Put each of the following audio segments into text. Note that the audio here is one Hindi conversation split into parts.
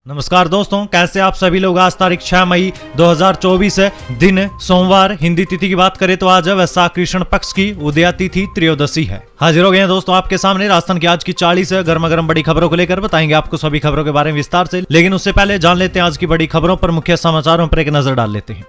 नमस्कार दोस्तों, कैसे आप सभी लोग। आज तारीख 6 मई 2024 है, दिन सोमवार। हिंदी तिथि की बात करें तो आज वैशाख कृष्ण पक्ष की उदया तिथि त्रयोदशी है। हाजिर हो गए हैं दोस्तों आपके सामने राजस्थान की आज की 40 गर्मा गर्म बड़ी खबरों को लेकर। बताएंगे आपको सभी खबरों के बारे में विस्तार से, लेकिन उससे पहले जान लेते हैं आज की बड़ी खबरों पर, मुख्य समाचारों पर एक नजर डाल लेते हैं।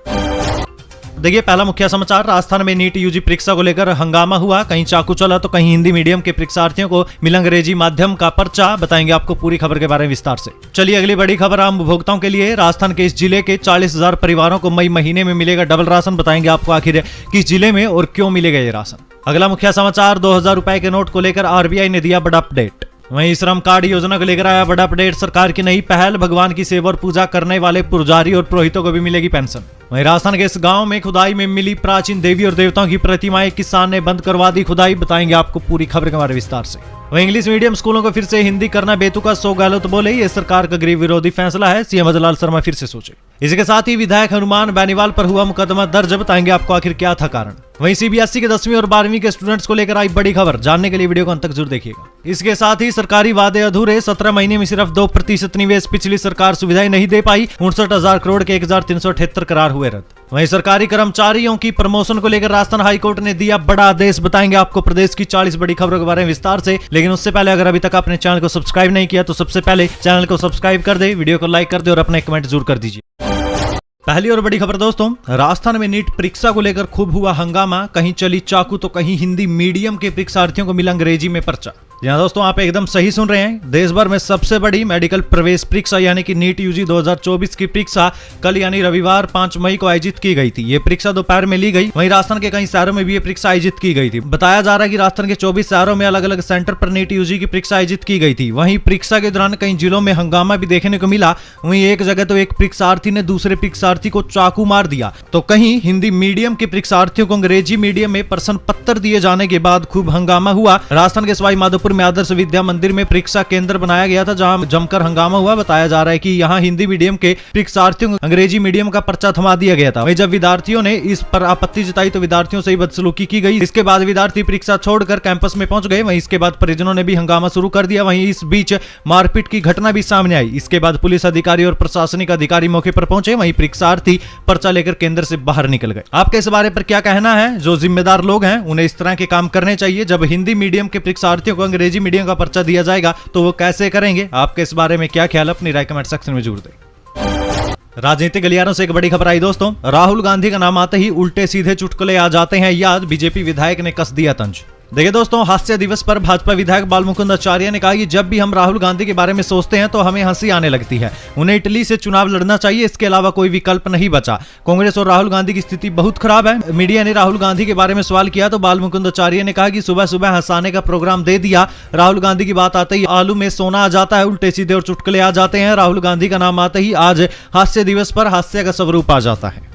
देखिए, पहला मुख्य समाचार, राजस्थान में नीट यूजी परीक्षा को लेकर हंगामा हुआ। कहीं चाकू चला तो कहीं हिंदी मीडियम के परीक्षार्थियों को मिला अंग्रेजी माध्यम का पर्चा। बताएंगे आपको पूरी खबर के बारे में विस्तार से। चलिए अगली बड़ी खबर आम उपभोक्ताओं के लिए। राजस्थान के इस जिले के 40,000 परिवारों को मई महीने में मिलेगा डबल राशन। बताएंगे आपको आखिर किस जिले में और क्यों मिलेगा ये राशन। अगला मुख्य समाचार, 2000 रुपए के नोट को लेकर आरबीआई ने दिया बड़ा अपडेट। वहीं श्रम कार्ड योजना को लेकर आया बड़ा अपडेट। सरकार की नई पहल, भगवान की सेवा और पूजा करने वाले पुजारी और पुरोहितों को भी मिलेगी पेंशन। वहीं राजस्थान के इस गांव में खुदाई में मिली प्राचीन देवी और देवताओं की प्रतिमाएं, किसान ने बंद करवा दी खुदाई। बताएंगे आपको पूरी खबर के बारे में विस्तार से। वहीं इंग्लिश मीडियम स्कूलों को फिर से हिंदी करना बेतुका, 100 गहलोत बोले ये सरकार का गरीब विरोधी फैसला है। सीएम अजय लाल शर्मा फिर से सोचे। इसी के साथ ही विधायक हनुमान बेनीवाल पर हुआ मुकदमा दर्ज। बताएंगे आपको आखिर क्या था कारण। वहीं सीबीएसई के 10वीं और 12वीं के स्टूडेंट्स को लेकर आई बड़ी खबर। जानने के लिए वीडियो को अंत तक जरूर देखिएगा। इसके साथ ही सरकारी वादे अधूरे, 17 महीने में सिर्फ 2% निवेश। पिछली सरकार सुविधाएं नहीं दे पाई। 69,000 करोड़ के 1,378 करार हुए रद्द। वहीं सरकारी कर्मचारियों की प्रमोशन को लेकर राजस्थान हाईकोर्ट ने दिया बड़ा आदेश। बताएंगे आपको प्रदेश की 40 बड़ी खबरों के बारे में विस्तार से, लेकिन उससे पहले अगर अभी तक आपने चैनल को सब्सक्राइब नहीं किया तो सबसे पहले चैनल को सब्सक्राइब कर दे, वीडियो को लाइक कर दे और अपना कमेंट जरूर कर दीजिए। पहली और बड़ी खबर दोस्तों, राजस्थान में नीट परीक्षा को लेकर खूब हुआ हंगामा। कहीं चली चाकू तो कहीं हिंदी मीडियम के परीक्षार्थियों को मिला अंग्रेजी में पर्चा। जी हां दोस्तों, आप एकदम सही सुन रहे हैं। देश भर में सबसे बड़ी मेडिकल प्रवेश परीक्षा यानी कि नीट यूजी 2024 की परीक्षा कल यानी रविवार 5 मई को आयोजित की गई थी। ये परीक्षा दोपहर में ली गई। वहीं राजस्थान के कई शहरों में भी ये परीक्षा आयोजित की गई थी। बताया जा रहा है कि राजस्थान के 24 शहरों में अलग अलग सेंटर पर नीट यूजी की परीक्षा आयोजित की गई थी। वहीं परीक्षा के दौरान कई जिलों में हंगामा भी देखने को मिला। वहीं एक जगह तो एक परीक्षार्थी ने दूसरे परीक्षार्थी को चाकू मार दिया, तो कहीं हिंदी मीडियम के परीक्षार्थियों को अंग्रेजी मीडियम में प्रश्न पत्र दिए जाने के बाद खूब हंगामा हुआ। राजस्थान के सवाई माधोपुर में आदर्श विद्या मंदिर में परीक्षा केंद्र बनाया गया था, जहां जमकर हंगामा हुआ। बताया जा रहा है कि यहां हिंदी मीडियम के परीक्षार्थियों को अंग्रेजी मीडियम का पर्चा थमा दिया गया था। वहीं जब विद्यार्थियों ने इस पर आपत्ति जताई तो विद्यार्थियों से ही बदसलूकी की गई। इसके बाद विद्यार्थी परीक्षा छोड़कर कैंपस में पहुंच गए। वहीं इसके बाद परिजनों ने भी हंगामा शुरू कर दिया। वहीं इस बीच मारपीट की घटना भी सामने आई। इसके बाद पुलिस अधिकारी और प्रशासनिक अधिकारी मौके पर पहुंचे। वहीं परीक्षार्थी पर्चा लेकर केंद्र से बाहर निकल गए। आपके इस बारे पर क्या कहना है? जो जिम्मेदार लोग हैं उन्हें इस तरह के काम करने चाहिए। जब हिंदी मीडियम के परीक्षार्थियों को अंग्रेजी मीडियम का पर्चा दिया जाएगा तो वो कैसे करेंगे? आपके इस बारे में क्या ख्याल? अपनी राय कमेंट सेक्शन में जरूर दें। राजनीतिक गलियारों से एक बड़ी खबर आई दोस्तों। राहुल गांधी का नाम आते ही उल्टे सीधे चुटकुले आ जाते हैं याद। बीजेपी विधायक ने कस दिया तंज। देखिए दोस्तों, हास्य दिवस पर भाजपा विधायक बालमुकुंद आचार्य ने कहा कि जब भी हम राहुल गांधी के बारे में सोचते हैं तो हमें हंसी आने लगती है। उन्हें इटली से चुनाव लड़ना चाहिए, इसके अलावा कोई विकल्प नहीं बचा। कांग्रेस और राहुल गांधी की स्थिति बहुत खराब है। मीडिया ने राहुल गांधी के बारे में सवाल किया तो बालमुकुंद आचार्य ने कहा कि सुबह सुबह हंसाने का प्रोग्राम दे दिया। राहुल गांधी की बात आते ही आलू में सोना आ जाता है, उल्टे सीधे और चुटकुले आ जाते हैं। राहुल गांधी का नाम आते ही आज हास्य दिवस पर हास्य का स्वरूप आ जाता है।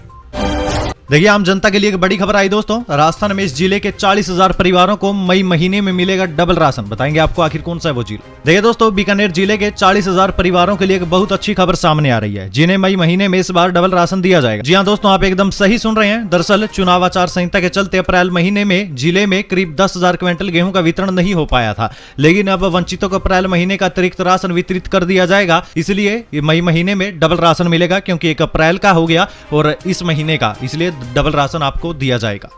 देखिए, आम जनता के लिए एक बड़ी खबर आई दोस्तों। राजस्थान में इस जिले के 40,000 परिवारों को मई महीने में मिलेगा डबल राशन। बताएंगे आपको आखिर कौन सा है वो जिला। देखिए दोस्तों, बीकानेर जिले के 40,000 परिवारों के लिए एक बहुत अच्छी खबर सामने आ रही है, जिन्हें मई महीने में इस बार डबल राशन दिया जाएगा। जी हां दोस्तों, आप एकदम सही सुन रहे हैं। दरअसल चुनाव आचार संहिता के चलते अप्रैल महीने में जिले में करीब 10,000 क्विंटल गेहूं का वितरण नहीं हो पाया था, लेकिन अब वंचितों को अप्रैल महीने का अतिरिक्त राशन वितरित कर दिया जाएगा। इसलिए मई महीने में डबल राशन मिलेगा, क्योंकि एक अप्रैल का हो गया और इस महीने का, इसलिए डबल राशन आपको दिया जाएगा।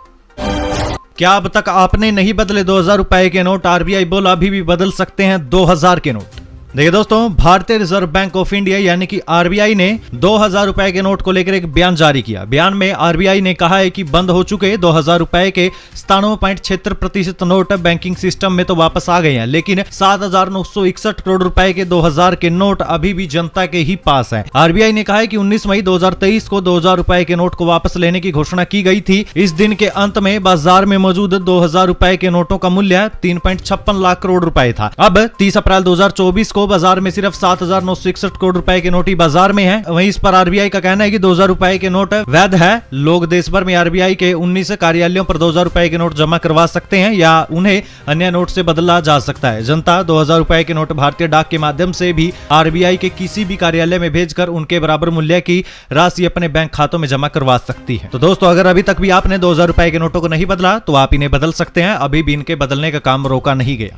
क्या अब तक आपने नहीं बदले 2000 रुपए के नोट? आरबीआई बोला अभी भी बदल सकते हैं 2000 के नोट। देखिए दोस्तों, भारतीय रिजर्व बैंक ऑफ इंडिया यानी कि आरबीआई ने 2000 रुपए के नोट को लेकर एक बयान जारी किया। बयान में आरबीआई ने कहा है कि बंद हो चुके 2000 रुपए के 97.76% नोट बैंकिंग सिस्टम में तो वापस आ गए हैं, लेकिन 7,961 करोड़ रुपए के 2000 के नोट अभी भी जनता के ही पास हैं। आरबीआई ने कहा है कि 19 मई 2023 को 2000 रुपए के नोट को वापस लेने की घोषणा की गई थी। इस दिन के अंत में बाजार में मौजूद 2000 रुपए के नोटों का मूल्य 3.56 लाख करोड़ रुपए था। अब 30 अप्रैल 2024 को बाजार में सिर्फ 7,961 करोड़ रुपए के नोट ही बाजार में हैं। वहीं इस पर आरबीआई का कहना है कि 2000 रुपए के नोट वैध है। लोग देश भर में आरबीआई के 19 कार्यालयों पर 2000 रुपए के नोट जमा करवा सकते हैं या उन्हें अन्य नोट से बदला जा सकता है। जनता 2000 रुपए के नोट भारतीय डाक के माध्यम से भी आरबीआई के किसी भी कार्यालय में भेजकर उनके बराबर मूल्य की राशि अपने बैंक खातों में जमा करवा सकती है। तो दोस्तों, अगर अभी तक भी आपने 2000 रुपए के नोटों को नहीं बदला तो आप इन्हें बदल सकते हैं। अभी भी इनके बदलने का काम रोका नहीं गया।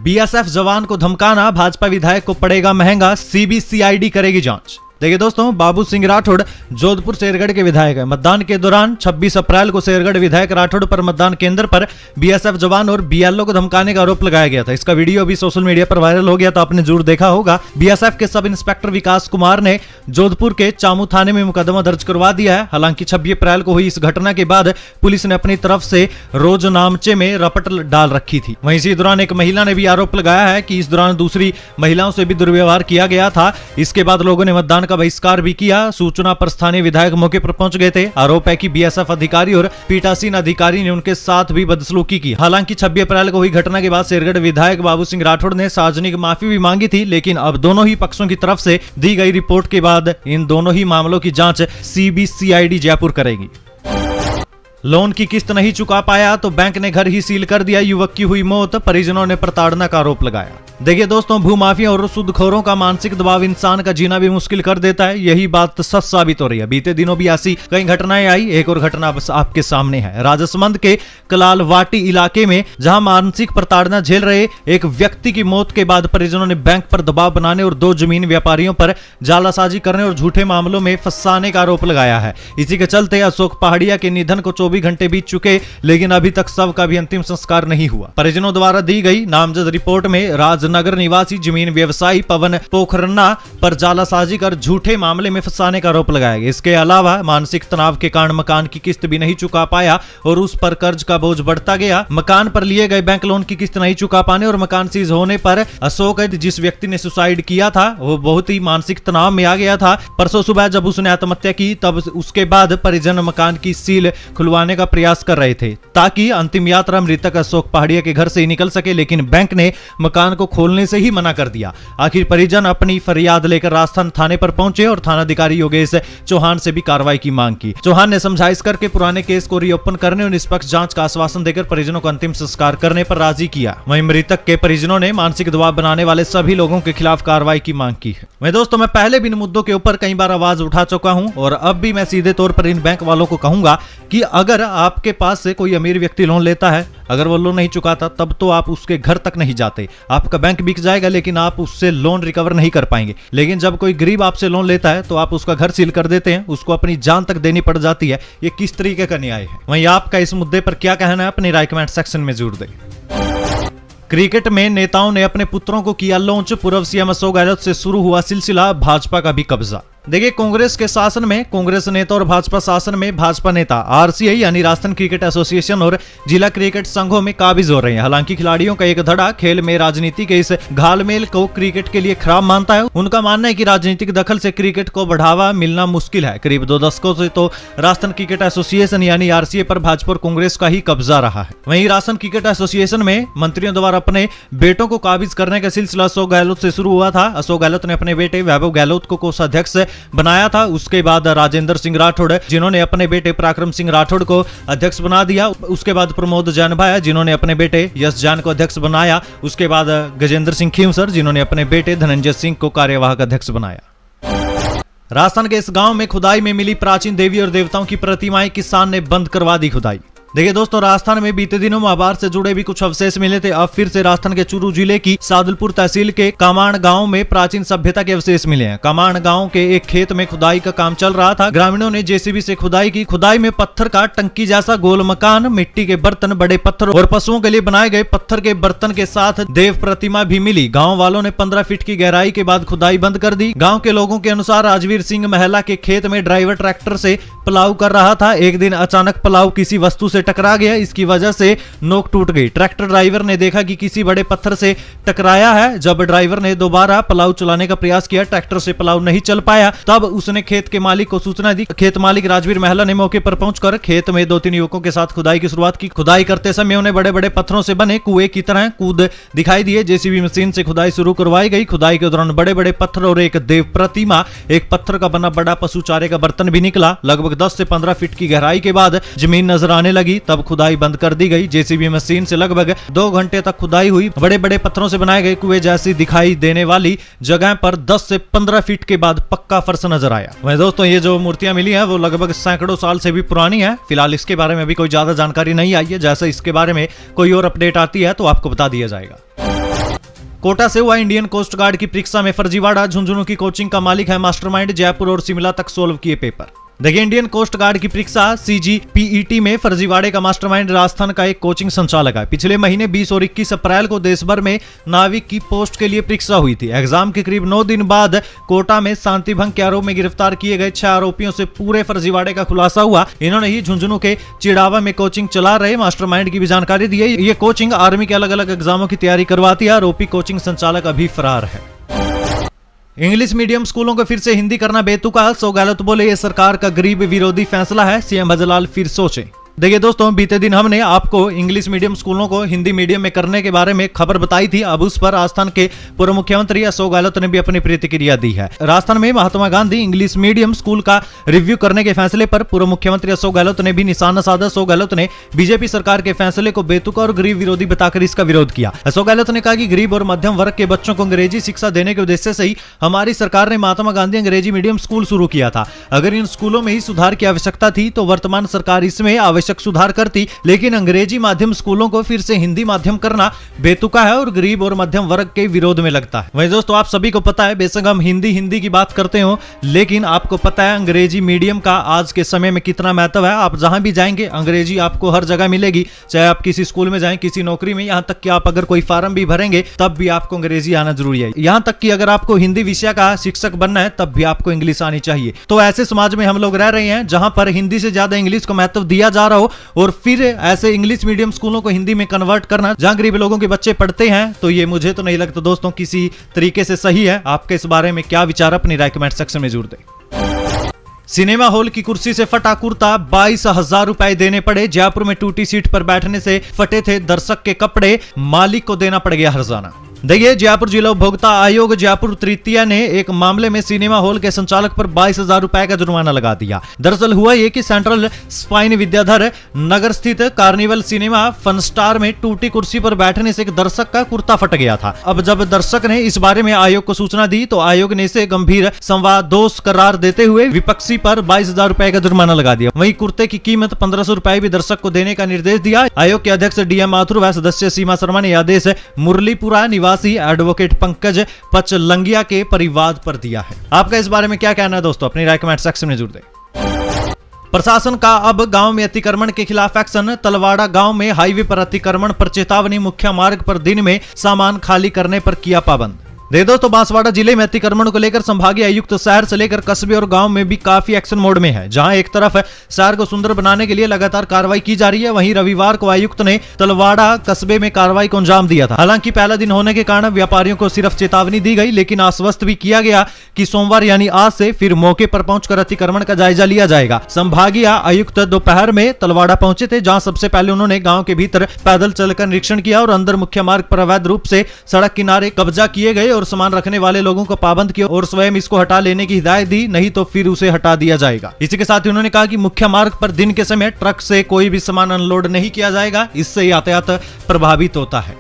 बीएसएफ जवान को धमकाना भाजपा विधायक को पड़ेगा महंगा, सीबीसीआईडी करेगी जांच। देखिए दोस्तों, बाबू सिंह राठौड़ जोधपुर शेरगढ़ के विधायक है। मतदान के दौरान 26 अप्रैल को शेरगढ़ विधायक राठौड़ पर मतदान केंद्र पर बीएसएफ जवान और बीएलओ को धमकाने का आरोप लगाया गया था। इसका वीडियो भी सोशल मीडिया पर वायरल हो गया था, आपने जरूर देखा होगा। बीएसएफ के सब इंस्पेक्टर विकास कुमार ने जोधपुर के चामू थाने में मुकदमा दर्ज करवा दिया है। हालांकि 26 अप्रैल को हुई इस घटना के बाद पुलिस ने अपनी तरफ से रोजनामचे में रपट डाल रखी थी। वहीं इसी दौरान एक महिला ने भी आरोप लगाया है कि इस दौरान दूसरी महिलाओं से भी दुर्व्यवहार किया गया था। इसके बाद लोगों ने मतदान का बहिष्कार भी किया। सूचना पर स्थानीय विधायक मौके पर पहुंच गए थे। आरोप है कि बीएसएफ अधिकारी और पीठासीन अधिकारी ने उनके साथ भी बदसलूकी की। हालांकि 26 अप्रैल को हुई घटना के बाद शेरगढ़ विधायक बाबू सिंह राठौड़ ने सार्वजनिक माफी भी मांगी थी, लेकिन अब दोनों ही पक्षों की तरफ से दी गई रिपोर्ट के बाद इन दोनों ही मामलों की जांच सीबीसीआईडी जयपुर करेगी। लोन की किस्त नहीं चुका पाया तो बैंक ने घर ही सील कर दिया, युवक की हुई मौत, परिजनों ने प्रताड़ना का आरोप लगाया। देखिए दोस्तों, भूमाफिया और सूदखोरों का मानसिक दबाव इंसान का जीना भी मुश्किल कर देता है। यही बात सच साबित हो रही है। बीते दिनों भी ऐसी कई घटनाएं आई। एक और घटना बस आपके सामने है। राजसमंद के कलालवाटी इलाके में जहां मानसिक प्रताड़ना झेल रहे एक व्यक्ति की मौत के बाद परिजनों ने बैंक पर दबाव बनाने और 2 जमीन व्यापारियों पर जालासाजी करने और झूठे मामलों में फंसाने का आरोप लगाया है। इसी के चलते अशोक पहाड़िया के निधन को 24 घंटे बीत चुके, लेकिन अभी तक शव का भी अंतिम संस्कार नहीं हुआ। परिजनों द्वारा दी गई नामजद रिपोर्ट में राजनगर निवासी जमीन व्यवसायी पवन पोखरन्ना पर जालासाजी कर झूठे मामले में फंसाने का आरोप लगाया गया। इसके अलावा मानसिक तनाव के कारण मकान की किस्त भी नहीं चुका पाया और उस पर कर्ज का बोझ बढ़ता गया। मकान पर लिए गए बैंक लोन की किस्त नहीं चुका पाने और मकान सीज होने पर अशोक जिस व्यक्ति ने सुसाइड किया था वो बहुत ही मानसिक तनाव में आ गया था। परसों सुबह जब उसने आत्महत्या की तब उसके बाद परिजन मकान की सील खुलवाने का प्रयास कर रहे थे ताकि अंतिम यात्रा मृतक अशोक पहाड़िया के घर से ही निकल सके, लेकिन बैंक ने मकान को खोलने से ही मना कर दिया। आखिर परिजन अपनी फरियाद लेकर राजस्थान थाने पर पहुंचे और थानाधिकारी योगेश चौहान से भी कार्रवाई की मांग की। चौहान ने समझाइश करके पुराने केस को रीओपन करने और निष्पक्ष जांच का आश्वासन देकर परिजनों को अंतिम संस्कार करने पर राजी किया। वहीं मृतक के परिजनों ने मानसिक दबाव बनाने वाले सभी लोगों के खिलाफ कार्रवाई की मांग की है। मैं दोस्तों, मैं पहले भी इन मुद्दों के ऊपर कई बार आवाज उठा चुका हूं और अब भी मैं सीधे तौर पर इन बैंक वालों को कहूंगा कि अगर आपके पास से कोई अमीर व्यक्ति लोन लेता है, अगर वो लोन नहीं चुकाता तब तो आप उसके घर तक नहीं जाते। आपका बैंक बिक जाएगा लेकिन आप उससे लोन रिकवर नहीं कर पाएंगे। लेकिन जब कोई गरीब आपसे लोन लेता है तो आप उसका घर सील कर देते हैं, उसको अपनी जान तक देनी पड़ जाती है। ये किस तरीके का न्याय है? वहीं आपका इस मुद्दे पर क्या कहना है? अपनी राय कमेंट सेक्शन में जरूर दें। क्रिकेट में नेताओं ने अपने पुत्रों को किया लॉन्च, पूर्व सीएम अशोक गहलोत से शुरू हुआ सिलसिला, भाजपा का भी कब्जा। देखिए, कांग्रेस के शासन में कांग्रेस नेता और भाजपा शासन में भाजपा नेता आरसीआई यानी राजस्थान क्रिकेट एसोसिएशन और जिला क्रिकेट संघों में काबिज हो रहे हैं। हालांकि खिलाड़ियों का एक धड़ा खेल में राजनीति के इस घालमेल को क्रिकेट के लिए खराब मानता है। उनका मानना है कि राजनीतिक दखल से क्रिकेट को बढ़ावा मिलना मुश्किल है। करीब 2 दशकों से तो राजस्थान क्रिकेट एसोसिएशन यानी आरसीआई पर भाजपा और कांग्रेस का ही कब्जा रहा है। वहीं राजस्थान क्रिकेट एसोसिएशन में मंत्रियों द्वारा अपने बेटों को काबिज करने का सिलसिला अशोक गहलोत से शुरू हुआ था। अशोक गहलोत ने अपने बेटे वैभव गहलोत को कोषाध्यक्ष बनाया था। उसके बाद राजेंद्र सिंह राठौड़ जिन्होंने अपने बेटे पराक्रम सिंह राठौड़ को अध्यक्ष बना दिया। उसके बाद प्रमोद जैन भाया जिन्होंने अपने बेटे यश जैन को अध्यक्ष बनाया। उसके बाद गजेंद्र सिंह खींवसर जिन्होंने अपने बेटे धनंजय सिंह को कार्यवाहक अध्यक्ष बनाया। राजस्थान के इस गांव में खुदाई में मिली प्राचीन देवी और देवताओं की प्रतिमाएं, किसान ने बंद करवा दी खुदाई। देखिए दोस्तों, राजस्थान में बीते दिनों महाभारत से जुड़े भी कुछ अवशेष मिले थे। अब फिर से राजस्थान के चूरू जिले की सादुलपुर तहसील के कामाण गांव में प्राचीन सभ्यता के अवशेष मिले हैं। कामाण गांव के एक खेत में खुदाई का काम चल रहा था। ग्रामीणों ने जेसीबी से खुदाई की। खुदाई में पत्थर का टंकी जैसा गोल मकान, मिट्टी के बर्तन, बड़े पत्थर और पशुओं के लिए बनाए गए पत्थर के बर्तन के साथ देव प्रतिमा भी मिली। गाँव वालों ने 15 फीट की गहराई के बाद खुदाई बंद कर दी। गाँव के लोगों के अनुसार राजवीर सिंह महला के खेत में ड्राइवर ट्रैक्टर से पलाव कर रहा था। एक दिन अचानक पलाव किसी वस्तु से टकरा गया। इसकी वजह से नोक टूट गई। ट्रैक्टर ड्राइवर ने देखा कि किसी बड़े पत्थर से टकराया है। जब ड्राइवर ने दोबारा पलाव चलाने का प्रयास किया, ट्रैक्टर से पलाव नहीं चल पाया। तब उसने खेत के मालिक को सूचना दी। खेत मालिक राजवीर महला ने मौके पर पहुंचकर खेत में 2-3 युवकों के साथ खुदाई की शुरुआत की। खुदाई करते समय उन्हें बड़े बड़े पत्थरों से बने कुएं की तरह कूद दिखाई दिए। जेसीबी मशीन से खुदाई शुरू करवाई गई। खुदाई के दौरान बड़े बड़े पत्थर और एक देव प्रतिमा, एक पत्थर का बना बड़ा पशु चारे का बर्तन भी निकला। लगभग 10 से 15 फीट की गहराई के बाद जमीन नजर आने लगी। तब खुदाई बंद कर दी गई। जेसीबी मशीन से लगभग 2 घंटे तक खुदाई हुई। बड़े बड़े पत्थरों से बनाए गए कुएं जैसी दिखाई देने वाली जगह पर 10 से 15 फीट के बाद पक्का फर्श नजर आया। वहीं दोस्तों, ये जो मूर्तियां मिली हैं वो लगभग सैकड़ों साल से भी पुरानी है। फिलहाल इसके बारे में अभी कोई ज्यादा जानकारी नहीं आई है। जैसे इसके बारे में कोई और अपडेट आती है तो आपको बता दिया जाएगा। कोटा से हुआ इंडियन कोस्ट गार्ड की परीक्षा में फर्जीवाड़ा। झुंझुनू की कोचिंग का मालिक है मास्टरमाइंड। जयपुर और शिमला तक सोल्व किए पेपर। देखिए, इंडियन कोस्ट गार्ड की परीक्षा CGPET में फर्जीवाड़े का मास्टरमाइंड राजस्थान का एक कोचिंग संचालक है। पिछले महीने 20 और 21 अप्रैल को देश भर में नाविक की पोस्ट के लिए परीक्षा हुई थी। एग्जाम के करीब 9 दिन बाद कोटा में शांति भंग के आरोप में गिरफ्तार किए गए 6 आरोपियों से पूरे फर्जीवाड़े का खुलासा हुआ। इन्होंने ही झुंझुनू के चिड़ावा में कोचिंग चला रहे मास्टरमाइंड की भी जानकारी दी है। ये कोचिंग आर्मी के अलग अलग एग्जामों की तैयारी करवाती है। आरोपी कोचिंग संचालक अभी फरार है। इंग्लिश मीडियम स्कूलों को फिर से हिंदी करना बेतुका। सो गलत बोले, ये सरकार का गरीब विरोधी फैसला है। CM भजलाल फिर सोचे। देखिए दोस्तों, बीते दिन हमने आपको इंग्लिश मीडियम स्कूलों को हिंदी मीडियम में करने के बारे में खबर बताई थी। अब उस पर राजस्थान के पूर्व मुख्यमंत्री अशोक गहलोत ने भी अपनी प्रतिक्रिया दी है। राजस्थान में Mahatma Gandhi English medium school का रिव्यू करने के फैसले पर पूर्व मुख्यमंत्री अशोक गहलोत ने भी निशाना साधा। अशोक गहलोत ने बीजेपी सरकार के फैसले को बेतुका और गरीब विरोधी बताकर इसका विरोध किया। अशोक गहलोत ने कहा कि गरीब और मध्यम वर्ग के बच्चों को अंग्रेजी शिक्षा देने के उद्देश्य से ही हमारी सरकार ने महात्मा गांधी अंग्रेजी मीडियम स्कूल शुरू किया था। अगर इन स्कूलों में ही सुधार की आवश्यकता थी तो वर्तमान सरकार इसमें आवश्यक सुधार करती, लेकिन अंग्रेजी माध्यम स्कूलों को फिर से हिंदी माध्यम करना बेतुका है और गरीब और मध्यम वर्ग के विरोध में लगता है। वहीं दोस्तों, आप सभी को पता है, बेशक हम हिंदी की बात करते हो, लेकिन आपको पता है अंग्रेजी मीडियम का आज के समय में कितना महत्व है। आप जहां भी जाएंगे अंग्रेजी आपको हर जगह मिलेगी। चाहे आप किसी स्कूल में जाएं, किसी नौकरी में, यहां तक कि आप अगर कोई फार्म भी भरेंगे तब भी आपको अंग्रेजी आना जरूरी है। यहां तक कि अगर आपको हिंदी विषय का शिक्षक बनना है तब भी आपको इंग्लिश आनी चाहिए। तो ऐसे समाज में हम लोग रह रहे हैं जहां पर हिंदी से ज्यादा इंग्लिश को महत्व दिया जा रहा हो, और फिर ऐसे इंग्लिश मीडियम स्कूलों को हिंदी में कन्वर्ट करना जहां गरीब लोगों के बच्चे पढ़ते हैं, तो ये मुझे तो नहीं लगता दोस्तों किसी तरीके से सही है। आपके इस बारे में क्या विचार, अपनी राय कमेंट सेक्शन में जरूर दें। सिनेमा हॉल की कुर्सी से फटा कुर्ता, 22,000 रुपए देने पड़े। जयपुर में टूटी सीट पर बैठने से फटे थे दर्शक के कपड़े, मालिक को देना पड़ गया हर्जाना। देखिए, जयपुर जिला उपभोक्ता आयोग जयपुर तृतीय ने एक मामले में सिनेमा हॉल के संचालक पर 22,000 रुपए का जुर्माना लगा दिया। दरअसल हुआ ये कि सेंट्रल स्पाइन विद्याधर नगर स्थित कार्निवल सिनेमा फन स्टार में टूटी कुर्सी पर बैठने से एक दर्शक का कुर्ता फट गया था। अब जब दर्शक ने इस बारे में आयोग को सूचना दी तो आयोग ने इसे गंभीर संवादोष करार देते हुए विपक्षी पर 22,000 रुपए का जुर्माना लगा दिया। वहीं कुर्ते की कीमत 1,500 रुपए भी दर्शक को देने का निर्देश दिया। आयोग के अध्यक्ष DM माथुर व सदस्य सीमा शर्मा ने आदेश मुरलीपुरा एडवोकेट पंकज पचलंगिया के परिवाद पर दिया है। आपका इस बारे में क्या कहना है दोस्तों, अपनी राय कमेंट सेक्शन में जरूर दें। प्रशासन का अब गांव में अतिक्रमण के खिलाफ एक्शन। तलवाड़ा गांव में हाईवे पर अतिक्रमण पर चेतावनी। मुख्य मार्ग पर दिन में सामान खाली करने पर किया पाबंद। दोस्तों, बांसवाड़ा जिले में अतिक्रमण को लेकर संभागीय आयुक्त शहर से लेकर कस्बे और गांव में भी काफी एक्शन मोड में है। जहां एक तरफ शहर को सुंदर बनाने के लिए लगातार कार्रवाई की जा रही है, वहीं रविवार को आयुक्त ने तलवाड़ा कस्बे में कार्रवाई को अंजाम दिया था। हालांकि पहला दिन होने के कारण व्यापारियों को सिर्फ चेतावनी दी गई, लेकिन आश्वस्त भी किया गया कि सोमवार यानी आज से फिर मौके पर पहुंचकर अतिक्रमण का जायजा लिया जाएगा। संभागीय आयुक्त दोपहर में तलवाड़ा पहुंचे थे, जहां सबसे पहले उन्होंने गाँव के भीतर पैदल चलकर निरीक्षण किया और अंदर मुख्य मार्ग पर अवैध रूप से सड़क किनारे कब्जा किए गए और सामान रखने वाले लोगों को पाबंद किया और स्वयं इसको हटा लेने की हिदायत दी, नहीं तो फिर उसे हटा दिया जाएगा। इसी के साथ ही उन्होंने कहा कि मुख्य मार्ग पर दिन के समय ट्रक से कोई भी सामान अनलोड नहीं किया जाएगा, इससे यातायात प्रभावित होता है।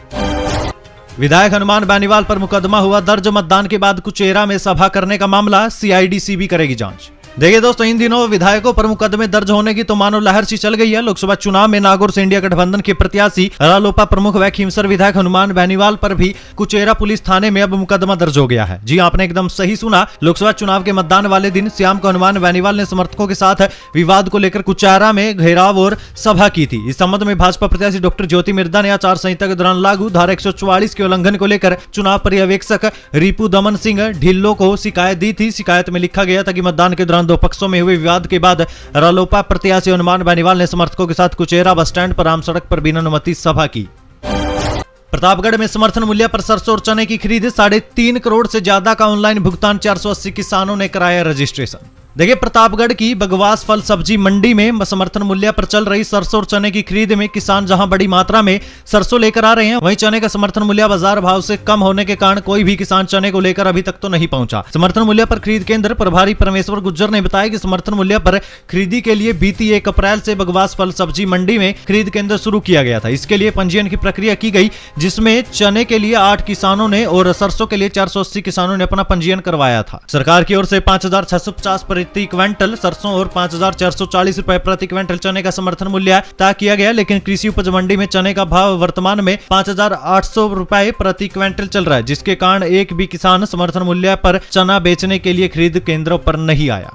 विधायक हनुमान बेनीवाल पर मुकदमा हुआ दर्ज। मतदान के बाद कुचेरा में सभा करने का मामला, CID CB करेगी जांच। देखिए दोस्तों, इन दिनों विधायकों पर मुकदमे दर्ज होने की तो मानो लहर सी चल गई है। लोकसभा चुनाव में नागौर से इंडिया गठबंधन के प्रत्याशी रालोपा प्रमुख व खीमसर विधायक हनुमान बेनीवाल पर भी कुचेरा पुलिस थाने में अब मुकदमा दर्ज हो गया है। जी आपने एकदम सही सुना। लोकसभा चुनाव के मतदान वाले दिन शाम को हनुमान बेनीवाल ने समर्थकों के साथ विवाद को लेकर कुचेरा में घेराव और सभा की थी। इस संबंध में भाजपा प्रत्याशी डॉक्टर ज्योति मिर्धा ने आचार संहिता के दौरान लागू धारा 144 के उल्लंघन को लेकर चुनाव पर्यवेक्षक रिपु दमन सिंह ढिल्लो को शिकायत दी थी। शिकायत में लिखा गया था कि मतदान के दौरान दो पक्षों में हुए विवाद के बाद रालोपा प्रत्याशी हनुमान बेनीवाल ने समर्थकों के साथ कुचेरा बस स्टैंड पर आम सड़क पर बिना अनुमति सभा की। प्रतापगढ़ में समर्थन मूल्य पर सरसों और चने की खरीद, 3.5 करोड़ से ज्यादा का ऑनलाइन भुगतान, 480 किसानों ने कराया रजिस्ट्रेशन। देखिए, प्रतापगढ़ की बगवास फल सब्जी मंडी में समर्थन मूल्य पर चल रही सरसों और चने की खरीद में किसान जहां बड़ी मात्रा में सरसों लेकर आ रहे हैं, वहीं चने का समर्थन मूल्य बाजार भाव से कम होने के कारण कोई भी किसान चने को लेकर अभी तक तो नहीं पहुंचा। समर्थन मूल्य पर खरीद केंद्र प्रभारी परमेश्वर गुज्जर ने बताया कि समर्थन मूल्य पर खरीदी के लिए बीती 1 अप्रैल से बगवास फल सब्जी मंडी में खरीद केंद्र शुरू किया गया था। इसके लिए पंजीयन की प्रक्रिया की गई, जिसमें चने के लिए 8 किसानों ने और सरसों के लिए 480 किसानों ने अपना पंजीयन करवाया था। सरकार की ओर से 5,650 पर प्रति क्विंटल सरसों और 5,440 रुपए प्रति क्विंटल चने का समर्थन मूल्य तय किया गया, लेकिन कृषि उपज मंडी में चने का भाव वर्तमान में 5,800 रुपए प्रति क्विंटल चल रहा है, जिसके कारण एक भी किसान समर्थन मूल्य पर चना बेचने के लिए खरीद केंद्रों पर नहीं आया।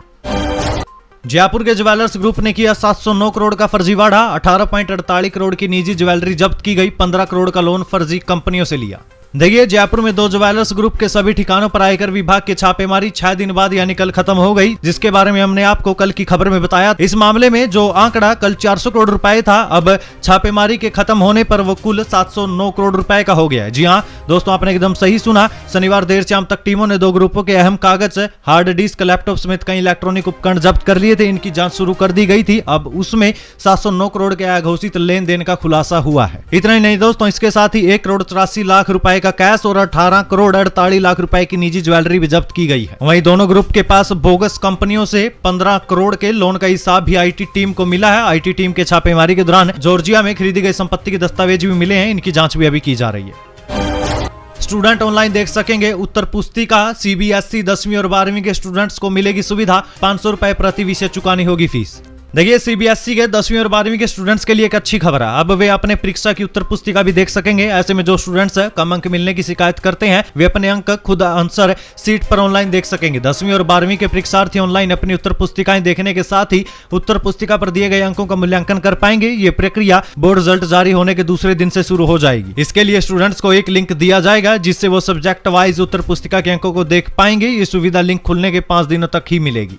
जयपुर के ज्वेलर्स ग्रुप ने किया 709 करोड़ का फर्जीवाड़ा, 18.48 करोड़ की निजी ज्वेलरी जब्त की गई, 15 करोड़ का लोन फर्जी कंपनियों से लिया। देखिए, जयपुर में 2 ज्वेलर्स ग्रुप के सभी ठिकानों पर आयकर विभाग की छापेमारी 6 दिन बाद यानी कल खत्म हो गई, जिसके बारे में हमने आपको कल की खबर में बताया। इस मामले में जो आंकड़ा कल 400 करोड़ रुपए था, अब छापेमारी के खत्म होने पर वो कुल 709 करोड़ रुपए का हो गया है। जी हां दोस्तों, आपने एकदम सही सुना। शनिवार देर शाम तक टीमों ने 2 ग्रुपों के अहम कागज, हार्ड डिस्क, लैपटॉप समेत कई इलेक्ट्रॉनिक उपकरण जब्त कर लिए थे। इनकी जांच शुरू कर दी गई थी। अब उसमें 709 करोड़ के अघोषित लेन देन का खुलासा हुआ है। इतना ही नहीं दोस्तों, इसके साथ ही 1 करोड़ 83 लाख रुपए का कैश और 18 करोड़ 48 लाख रुपए की निजी ज्वेलरी भी जब्त की गई है। वहीं दोनों ग्रुप के पास बोगस कंपनियों से 15 करोड़ के लोन का हिसाब भी आईटी टीम को मिला है। आईटी टीम के छापेमारी के दौरान जॉर्जिया में खरीदी गई संपत्ति के दस्तावेज भी मिले हैं। इनकी जांच भी अभी की जा रही है। स्टूडेंट ऑनलाइन देख सकेंगे उत्तर पुस्तिका। सीबीएसई 10वीं और 12वीं के स्टूडेंट्स को मिलेगी सुविधा, 500 रुपए प्रति विषय चुकानी होगी फीस। देखिए, सीबीएसई के 10वीं और 12वीं के स्टूडेंट्स के लिए एक अच्छी खबर है। अब वे अपने परीक्षा की उत्तर पुस्तिका भी देख सकेंगे। ऐसे में जो स्टूडेंट्स कम अंक मिलने की शिकायत करते हैं, वे अपने अंक खुद आंसर सीट पर ऑनलाइन देख सकेंगे। 10वीं और 12वीं के परीक्षार्थी ऑनलाइन अपनी उत्तर पुस्तिकाएं देखने के साथ ही उत्तर पुस्तिका पर दिए गए अंकों का मूल्यांकन कर पाएंगे। ये प्रक्रिया बोर्ड रिजल्ट जारी होने के दूसरे दिन से शुरू हो जाएगी। इसके लिए स्टूडेंट्स को एक लिंक दिया जाएगा, जिससे वो सब्जेक्ट वाइज उत्तर पुस्तिका के अंकों को देख पाएंगे। ये सुविधा लिंक खुलने के 5 दिनों तक ही मिलेगी।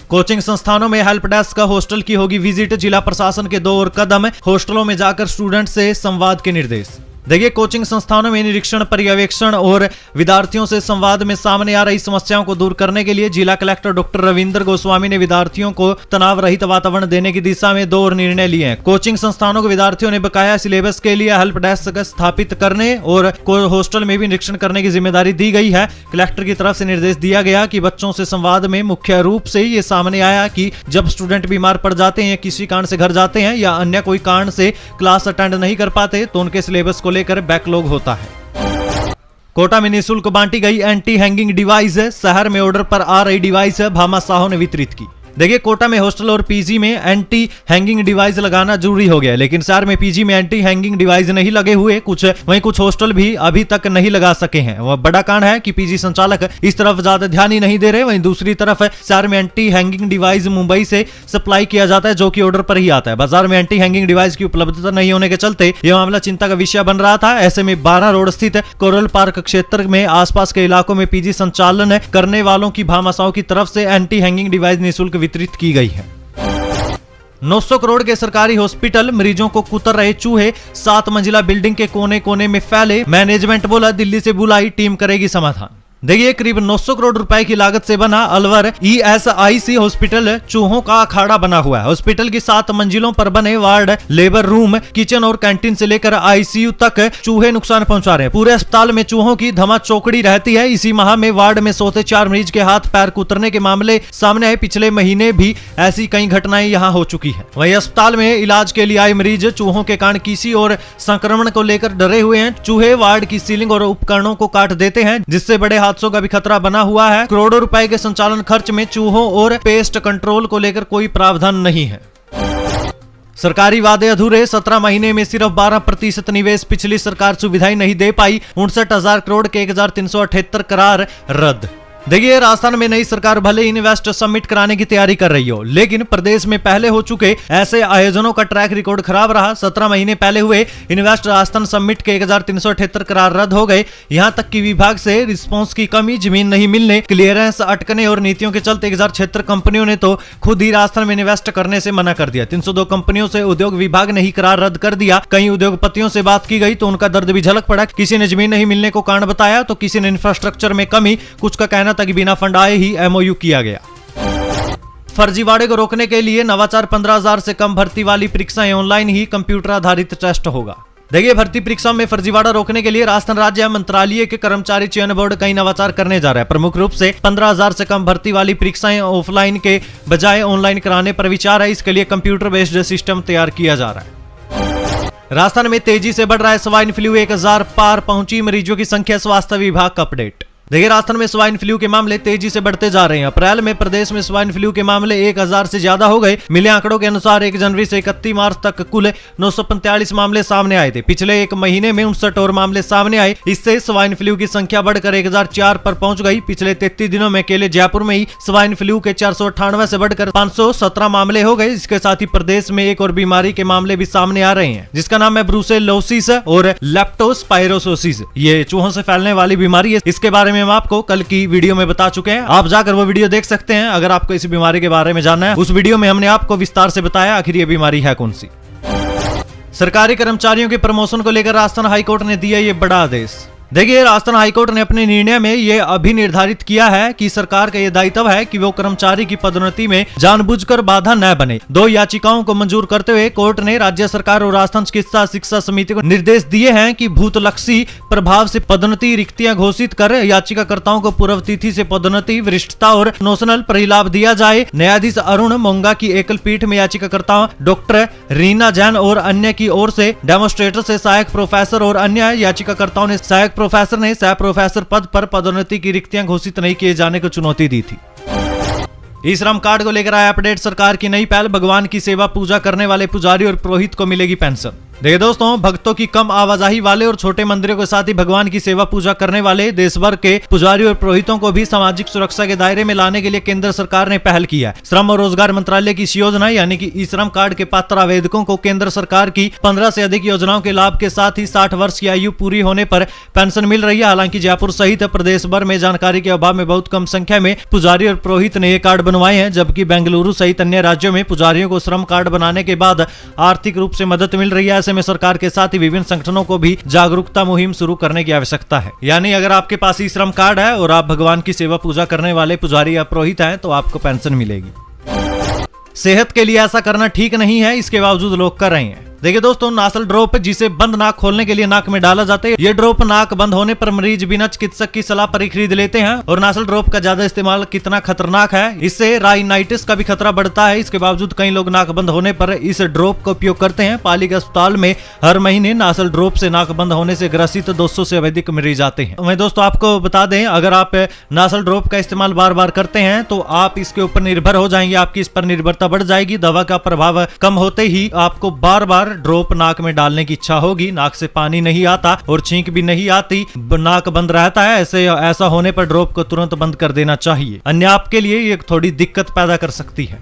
कोचिंग संस्थानों में हेल्प डेस्क का हॉस्टल की होगी विजिट। जिला प्रशासन के 2 और कदम, हॉस्टलों में जाकर स्टूडेंट से संवाद के निर्देश। देखिए, कोचिंग संस्थानों में निरीक्षण, पर्यवेक्षण और विद्यार्थियों से संवाद में सामने आ रही समस्याओं को दूर करने के लिए जिला कलेक्टर डॉक्टर रविंद्र गोस्वामी ने विद्यार्थियों को तनाव रहित वातावरण देने की दिशा में 2 और निर्णय लिए हैं। कोचिंग संस्थानों के विद्यार्थियों ने बकाया सिलेबस के लिए हेल्प डेस्क स्थापित करने और हॉस्टल में भी निरीक्षण करने की जिम्मेदारी दी गई है। कलेक्टर की तरफ से निर्देश दिया गया कि बच्चों से संवाद में मुख्य रूप से ये सामने आया कि जब स्टूडेंट बीमार पड़ जाते हैं, किसी कारण से घर जाते हैं या अन्य कोई कारण से क्लास अटेंड नहीं कर पाते, तो उनके सिलेबस को लेकर बैकलॉग होता है। कोटा में निःशुल्क बांटी गई एंटी हैंगिंग डिवाइस। शहर में ऑर्डर पर आ रही डिवाइस भामा साहू ने वितरित की। देखिए, कोटा में हॉस्टल और पीजी में एंटी हैंगिंग डिवाइस लगाना जरूरी हो गया, लेकिन शहर में पीजी में एंटी हैंगिंग डिवाइस नहीं लगे हुए। वहीं कुछ हॉस्टल भी अभी तक नहीं लगा सके हैं। वह बड़ा कारण है कि पीजी संचालक इस तरफ ज्यादा ध्यान ही नहीं दे रहे। वहीं दूसरी तरफ शहर में एंटी हैंगिंग डिवाइस मुंबई से सप्लाई किया जाता है, जो कि ऑर्डर पर ही आता है। बाजार में एंटी हैंगिंग डिवाइस की उपलब्धता नहीं होने के चलते यह मामला चिंता का विषय बन रहा था। ऐसे में 12 रोड स्थित कोरल पार्क क्षेत्र में आसपास के इलाकों में पीजी संचालन करने वालों की भामाशाह की तरफ से एंटी हैंगिंग डिवाइस निःशुल्क वितरित की गई है। 900 करोड़ के सरकारी हॉस्पिटल, मरीजों को कुतर रहे चूहे, 7 मंजिला बिल्डिंग के कोने कोने में फैले। मैनेजमेंट बोला दिल्ली से बुलाई टीम करेगी समाधान। देखिए, करीब 900 करोड़ रुपए की लागत से बना अलवर ईएसआईसी हॉस्पिटल चूहों का अखाड़ा बना हुआ है। हॉस्पिटल की 7 मंजिलों पर बने वार्ड, लेबर रूम, किचन और कैंटीन से लेकर आईसीयू तक चूहे नुकसान पहुंचा रहे हैं। पूरे अस्पताल में चूहों की धमा चौकड़ी रहती है। इसी माह में वार्ड में सोते 4 मरीज के हाथ पैर कुतरने के मामले सामने आए। पिछले महीने भी ऐसी कई घटनाएं यहां हो चुकी है। वहीं अस्पताल में इलाज के लिए आए मरीज चूहों के कारण किसी और संक्रमण को लेकर डरे हुए हैं। चूहे वार्ड की सीलिंग और उपकरणों को काट देते हैं, जिससे बड़े हादसों का भी खतरा बना हुआ है। करोड़ों रुपए के संचालन खर्च में चूहों और पेस्ट कंट्रोल को लेकर कोई प्रावधान नहीं है। सरकारी वादे अधूरे, 17 महीने में सिर्फ 12% निवेश। पिछली सरकार सुविधाएं नहीं दे पाई। 59,000 करोड़ के 1,378 करार रद्द। देखिए, राजस्थान में नई सरकार भले इन्वेस्ट समिट कराने की तैयारी कर रही हो, लेकिन प्रदेश में पहले हो चुके ऐसे आयोजनों का ट्रैक रिकॉर्ड खराब रहा। 17 महीने पहले हुए इन्वेस्ट राजस्थान समिट के 1,378 करार रद्द हो गए। यहां तक कि विभाग से रिस्पांस की कमी, जमीन नहीं मिलने, क्लियरेंस अटकने और नीतियों के चलते 1076 कंपनियों ने तो खुद ही राजस्थान में इन्वेस्ट करने से मना कर दिया। 302 कंपनियों से उद्योग विभाग ने ही करार रद्द कर दिया। कई उद्योगपतियों से बात की गई तो उनका दर्द भी झलक पड़ा। किसी ने जमीन नहीं मिलने को कारण बताया, तो किसी ने इंफ्रास्ट्रक्चर में कमी, कुछ का कहना था कि बिना फंड आए ही एमओयू किया गया। फर्जीवाड़े को रोकने के लिए नवाचार 15,000 से कम भर्ती वाली परीक्षाएं ऑनलाइन ही कंप्यूटर आधारित टेस्ट होगा। देखिए, भर्ती परीक्षा में फर्जीवाड़ा रोकने के लिए राजस्थान राज्य मंत्रालय के कर्मचारी चयन बोर्ड कई नवाचार करने जा रहा है। प्रमुख रूप से 15,000 से कम भर्ती वाली परीक्षाएं ऑफलाइन के बजाय ऑनलाइन कराने पर विचार है। इसके लिए कंप्यूटर बेस्ड सिस्टम तैयार किया जा रहा है। राजस्थान में तेजी से बढ़ रहा है स्वाइन फ्लू, 1,000 पार पहुंची मरीजों की संख्या। स्वास्थ्य विभाग का अपडेट। देखिए, राजस्थान में स्वाइन फ्लू के मामले तेजी से बढ़ते जा रहे हैं। अप्रैल में प्रदेश में स्वाइन फ्लू के मामले 1000 से ज्यादा हो गए। मिले आंकड़ों के अनुसार 1 जनवरी से 31 मार्च तक कुल 945 मामले सामने आए थे। पिछले एक महीने में 59 और मामले सामने आए। इससे स्वाइन फ्लू की संख्या बढ़कर 1004 पर पहुंच गई। पिछले 33 दिनों में अकेले जयपुर में ही स्वाइन फ्लू के 498 से बढ़कर 517 मामले हो गए। इसके साथ ही प्रदेश में एक और बीमारी के मामले भी सामने आ रहे हैं, जिसका नाम है ब्रूसेलोसिस और लेप्टोस्पाइरोसिस। ये चूहों से फैलने वाली बीमारी है। इसके बारे में हम आपको कल की वीडियो में बता चुके हैं, आप जाकर वो वीडियो देख सकते हैं अगर आपको इस बीमारी के बारे में जानना है। उस वीडियो में हमने आपको विस्तार से बताया आखिर ये बीमारी है कौन सी। सरकारी कर्मचारियों के प्रमोशन को लेकर राजस्थान हाईकोर्ट ने दिया ये बड़ा आदेश। देखिए, राजस्थान हाईकोर्ट ने अपने निर्णय में यह अभी निर्धारित किया है कि सरकार का यह दायित्व है कि वो कर्मचारी की पदोन्नति में जानबूझकर बाधा न बने। 2 याचिकाओं को मंजूर करते हुए कोर्ट ने राज्य सरकार और राजस्थान चिकित्सा शिक्षा समिति को निर्देश दिए हैं कि भूतलक्षी प्रभाव से पदोन्नति रिक्तियां घोषित कर याचिकाकर्ताओं को पूर्व तिथि से पदोन्नति, वरिष्ठता और नोशनल परिलाभ दिया जाए। न्यायाधीश अरुण मोंगा की एकल पीठ में याचिकाकर्ताओं डॉक्टर रीना जैन और अन्य की ओर से डेमोस्ट्रेटर से सहायक प्रोफेसर और अन्य याचिकाकर्ताओं ने सहायक प्रोफेसर ने सह प्रोफेसर पद पर पदोन्नति की रिक्तियां घोषित नहीं किए जाने को चुनौती दी थी। ई श्रम कार्ड को लेकर आया अपडेट। सरकार की नई पहल, भगवान की सेवा पूजा करने वाले पुजारी और पुरोहित को मिलेगी पेंशन। देखिए दोस्तों, भक्तों की कम आवाजाही वाले और छोटे मंदिरों के साथ ही भगवान की सेवा पूजा करने वाले देश भर के पुजारी और पुरोहितों को भी सामाजिक सुरक्षा के दायरे में लाने के लिए केंद्र सरकार ने पहल की है। श्रम और रोजगार मंत्रालय की इस योजना यानी कि ई श्रम कार्ड के पात्र आवेदकों को केंद्र सरकार की 15 से अधिक योजनाओं के लाभ के साथ ही 60 वर्ष की आयु पूरी होने पर पेंशन मिल रही है। हालांकि जयपुर सहित प्रदेश भर में जानकारी के अभाव में बहुत कम संख्या में पुजारी और पुरोहित ने ये कार्ड बनवाए हैं, जबकि बेंगलुरु सहित अन्य राज्यों में पुजारियों को श्रम कार्ड बनाने के बाद आर्थिक रूप से मदद मिल रही है। ऐसे में सरकार के साथ ही विभिन्न संगठनों को भी जागरूकता मुहिम शुरू करने की आवश्यकता है। यानी अगर आपके पास ई श्रम कार्ड है और आप भगवान की सेवा पूजा करने वाले पुजारी या पुरोहित हैं तो आपको पेंशन मिलेगी। सेहत के लिए ऐसा करना ठीक नहीं है, इसके बावजूद लोग कर रहे हैं। देखिए दोस्तों, नासल ड्रॉप जिसे बंद नाक खोलने के लिए नाक में डाला जाता है, ये ड्रॉप नाक बंद होने पर मरीज बिना चिकित्सक की सलाह पर ही खरीद लेते हैं। और नासल ड्रॉप का ज्यादा इस्तेमाल कितना खतरनाक है, इससे राइनाइटिस का भी खतरा बढ़ता है। इसके बावजूद कई लोग नाक बंद होने पर इस ड्रॉप का उपयोग करते हैं। पालिका अस्पताल में हर महीने नासल ड्रॉप से नाक बंद होने से ग्रसित 200 से अधिक मरीज आते हैं। मैं दोस्तों आपको बता दें, अगर आप नासल ड्रॉप का इस्तेमाल बार बार करते हैं तो आप इसके ऊपर निर्भर हो जाएंगे, आपकी इस पर निर्भरता बढ़ जाएगी। दवा का प्रभाव कम होते ही आपको बार बार ड्रॉप नाक में डालने की इच्छा होगी। नाक से पानी नहीं आता और छींक भी नहीं आती, नाक बंद रहता है। ऐसा होने पर ड्रॉप को तुरंत बंद कर देना चाहिए, अन्य आपके लिए ये थोड़ी दिक्कत पैदा कर सकती है।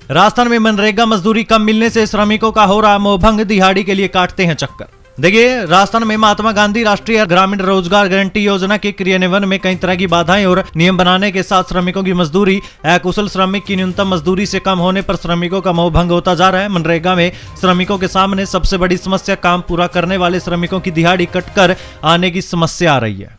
राजस्थान में मनरेगा मजदूरी कम मिलने से श्रमिकों का हो रहा मोहभंग, दिहाड़ी के लिए काटते हैं चक्कर। देखिए, राजस्थान में महात्मा गांधी राष्ट्रीय ग्रामीण रोजगार गारंटी योजना के क्रियान्वयन में कई तरह की बाधाएं और नियम बनाने के साथ श्रमिकों की मजदूरी, अकुशल श्रमिक की न्यूनतम मजदूरी से कम होने पर श्रमिकों का मोहभंग होता जा रहा है। मनरेगा में श्रमिकों के सामने सबसे बड़ी समस्या काम पूरा करने वाले श्रमिकों की दिहाड़ी कटकर आने की समस्या आ रही है।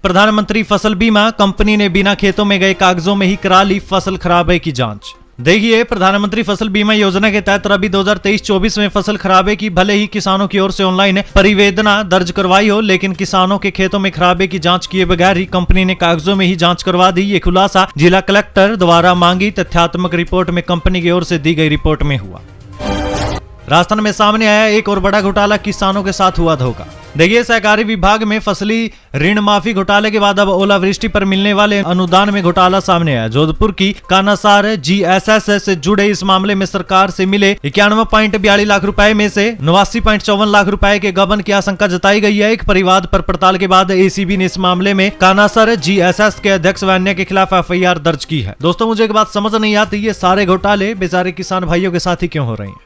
प्रधानमंत्री फसल बीमा कंपनी ने बिना खेतों में गए कागजों में ही करा ली फसल खराबे की जांच। देखिए, प्रधानमंत्री फसल बीमा योजना के तहत रबी 2023-24 में फसल खराबे की भले ही किसानों की ओर से ऑनलाइन परिवेदना दर्ज करवाई हो, लेकिन किसानों के खेतों में खराबे की जांच किए बगैर ही कंपनी ने कागजों में ही जांच करवा दी। ये खुलासा जिला कलेक्टर द्वारा मांगी तथ्यात्मक रिपोर्ट में कंपनी की ओर से दी गई रिपोर्ट में हुआ। राजस्थान में सामने आया एक और बड़ा घोटाला, किसानों के साथ हुआ धोखा। देखिए, सहकारी विभाग में फसली ऋण माफी घोटाले के बाद अब ओलावृष्टि पर मिलने वाले अनुदान में घोटाला सामने आया। जोधपुर की कानासार GSS से जुड़े इस मामले में सरकार से मिले 91.42 लाख रुपए में से 89.54 लाख रुपए के गबन की आशंका जताई गई है। एक परिवाद पर पड़ताल के बाद ACB ने इस मामले में कानासार GSS के अध्यक्ष व अन्य के खिलाफ FIR दर्ज की है। दोस्तों, मुझे एक बात समझ नहीं आती, ये सारे घोटाले बेचारे किसान भाइयों के साथ ही क्यों हो रहे हैं?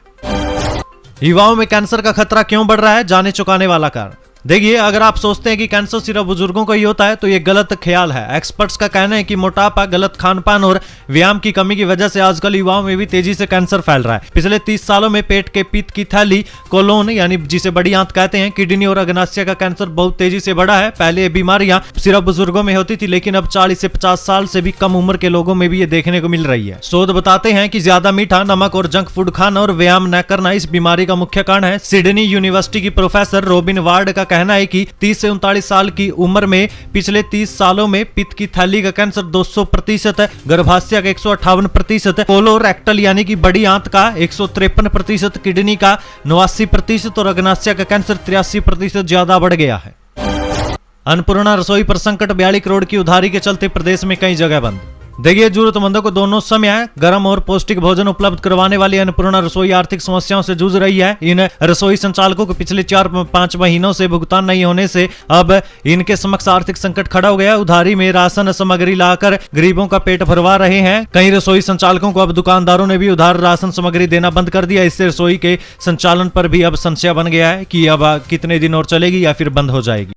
युवाओं में कैंसर का खतरा क्यों बढ़ रहा है, जाने चुकाने वाला कारण। देखिए, अगर आप सोचते हैं कि कैंसर सिर्फ बुजुर्गों को ही होता है तो ये गलत ख्याल है। एक्सपर्ट्स का कहना है कि मोटापा, गलत खानपान और व्यायाम की कमी की वजह से आजकल युवाओं में भी तेजी से कैंसर फैल रहा है। पिछले 30 सालों में पेट के पित्त की थैली, कोलोन यानी जिसे बड़ी आंत कहते हैं, किडनी और अग्नाशय का कैंसर बहुत तेजी से बढ़ा है। पहले ये बीमारियां सिर्फ बुजुर्गों में होती थी, लेकिन अब 40 से 50 साल से भी कम उम्र के लोगों में भी ये देखने को मिल रही है। शोध बताते हैं कि ज्यादा मीठा, नमक और जंक फूड खाना और व्यायाम न करना इस बीमारी का मुख्य कारण है। सिडनी यूनिवर्सिटी की प्रोफेसर रोबिन वार्ड का कहना है कि 30 से 39 साल की उम्र में पिछले 30 सालों में पित्त की थैली का कैंसर 200%, गर्भाशय का 158%, कोलोरेक्टल यानी कि बड़ी आंत का 153%, किडनी का 89% और अग्नाशय का कैंसर 83% ज्यादा बढ़ गया है। अन्नपूर्णा रसोई पर संकट, 42 करोड़ की उधारी के चलते प्रदेश में कई जगह बंद। देखिए, जरूरतमंदों को दोनों समय गर्म और पौष्टिक भोजन उपलब्ध करवाने वाली अन्नपूर्णा रसोई आर्थिक समस्याओं से जूझ रही है। इन रसोई संचालकों को पिछले 4-5 महीनों से भुगतान नहीं होने से अब इनके समक्ष आर्थिक संकट खड़ा हो गया। उधारी में राशन सामग्री लाकर गरीबों का पेट भरवा रहे हैं। कई रसोई संचालकों को अब दुकानदारों ने भी उधार राशन सामग्री देना बंद कर दिया। इससे रसोई के संचालन पर भी अब संशय बन गया है कि अब कितने दिन और चलेगी या फिर बंद हो जाएगी।